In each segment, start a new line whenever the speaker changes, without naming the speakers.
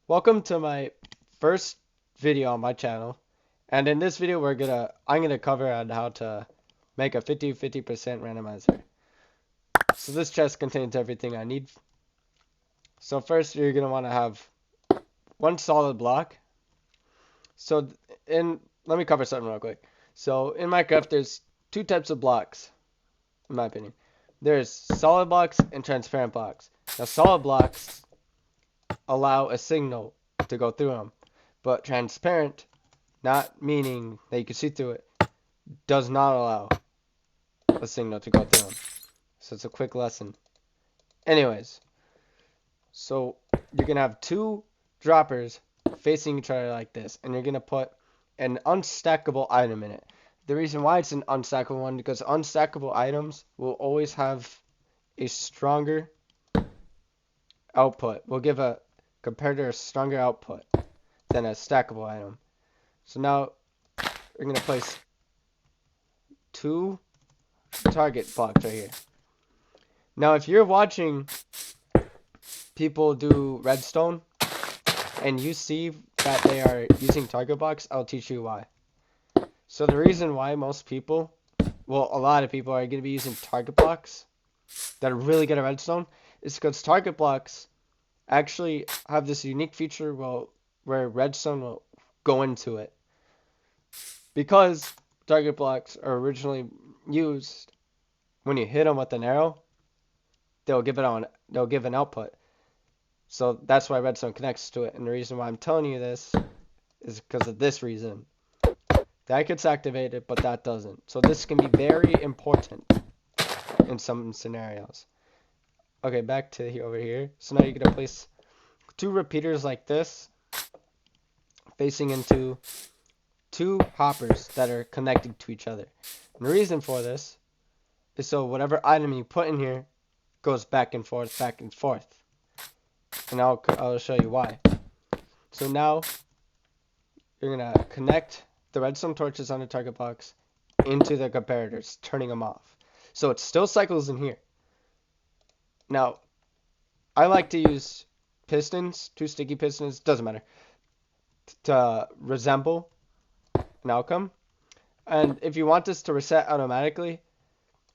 Welcome to my first video on my channel. And in this video I'm gonna cover on how to make a 50-50% randomizer. So this chest contains everything I need. So first you're gonna want to have one solid block. So in let me cover something real quick. So in Minecraft there's two types of blocks, in my opinion. There's solid blocks and transparent blocks. Now solid blocks allow a signal to go through them, but transparent, not meaning that you can see through it, does not allow a signal to go through them. So it's a quick lesson. Anyways, so you're going to have two droppers facing each other like this, and you're going to put an unstackable item in it. The reason why it's an unstackable one, because unstackable items will always have a stronger output. Will give a comparator a stronger output than a stackable item. So now we're going to place two target blocks right here. Now, if you're watching people do redstone and you see that they are using target blocks, I'll teach you why. So the reason why most people, well, a lot of people are going to be using target blocks that are really good at redstone is because target blocks actually have this unique feature where redstone will go into it. Because target blocks are originally used when you hit them with an arrow, they'll give an output. So that's why redstone connects to it. And the reason why I'm telling you this is because of this reason. That gets activated, but that doesn't. So this can be very important in some scenarios. Okay, back to over here. So now you're going to place two repeaters like this facing into two hoppers that are connected to each other. And the reason for this is so whatever item you put in here goes back and forth, back and forth. And I'll show you why. So now you're going to connect the redstone torches on the target box into the comparators, turning them off. So it still cycles in here. Now, I like to use pistons, two sticky pistons, doesn't matter, to resemble an outcome. And if you want this to reset automatically,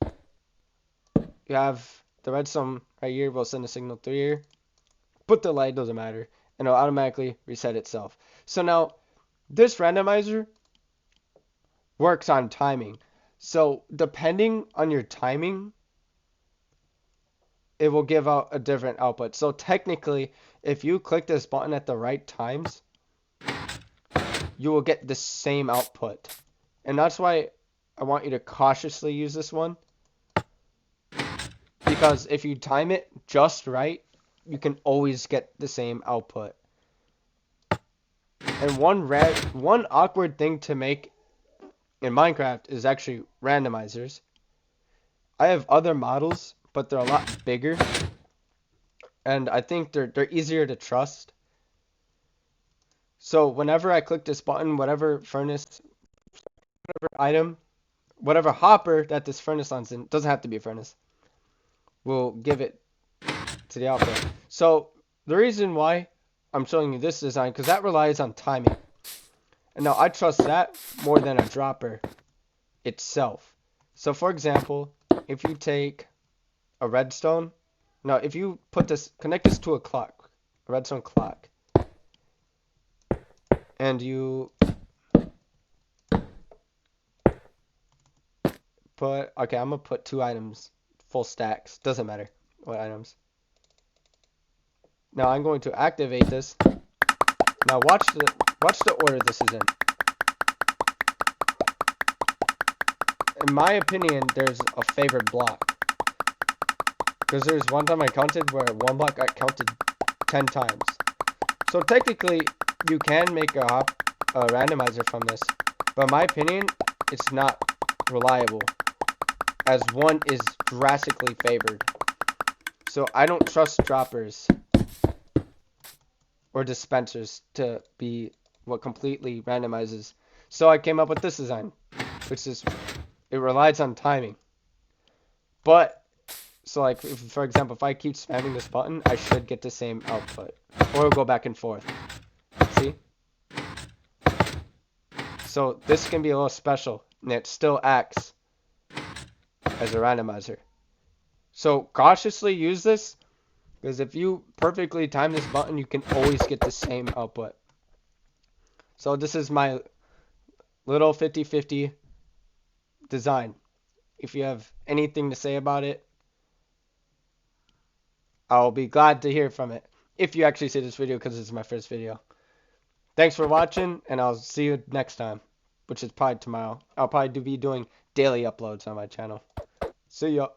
you have the redstone right here will send a signal through here. Put the light, doesn't matter, and it'll automatically reset itself. So now, this randomizer works on timing. So depending on your timing, it will give out a different output. So technically, if you click this button at the right times, you will get the same output. And that's why I want you to cautiously use this one. Because if you time it just right, you can always get the same output. And one awkward thing to make in Minecraft is actually randomizers. I have other models, but they're a lot bigger, and I think they're easier to trust. So whenever I click this button, whatever furnace, whatever item, whatever hopper that this furnace lands in, doesn't have to be a furnace, will give it to the output. So the reason why I'm showing you this design, because that relies on timing. And now I trust that more than a dropper itself. So for example, if you take a redstone, now if you connect this to a clock, a redstone clock, and you okay, I'm gonna put two items, full stacks, doesn't matter what items. Now I'm going to activate this. Now watch the order this is in. In my opinion, there's a favored block. Because there's one time I counted where one block got counted 10 times. So technically, you can make a randomizer from this. But in my opinion, it's not reliable, as one is drastically favored. So I don't trust droppers or dispensers to be what completely randomizes. So I came up with this design, which is, it relies on timing. But So like, if, for example, if I keep spamming this button, I should get the same output. Or it'll go back and forth. See? So this can be a little special, and it still acts as a randomizer. So cautiously use this, because if you perfectly time this button, you can always get the same output. So this is my little 50-50 design. If you have anything to say about it, I'll be glad to hear from it. If you actually see this video, because it's my first video. Thanks for watching, and I'll see you next time, which is probably tomorrow. I'll probably be doing daily uploads on my channel. See ya.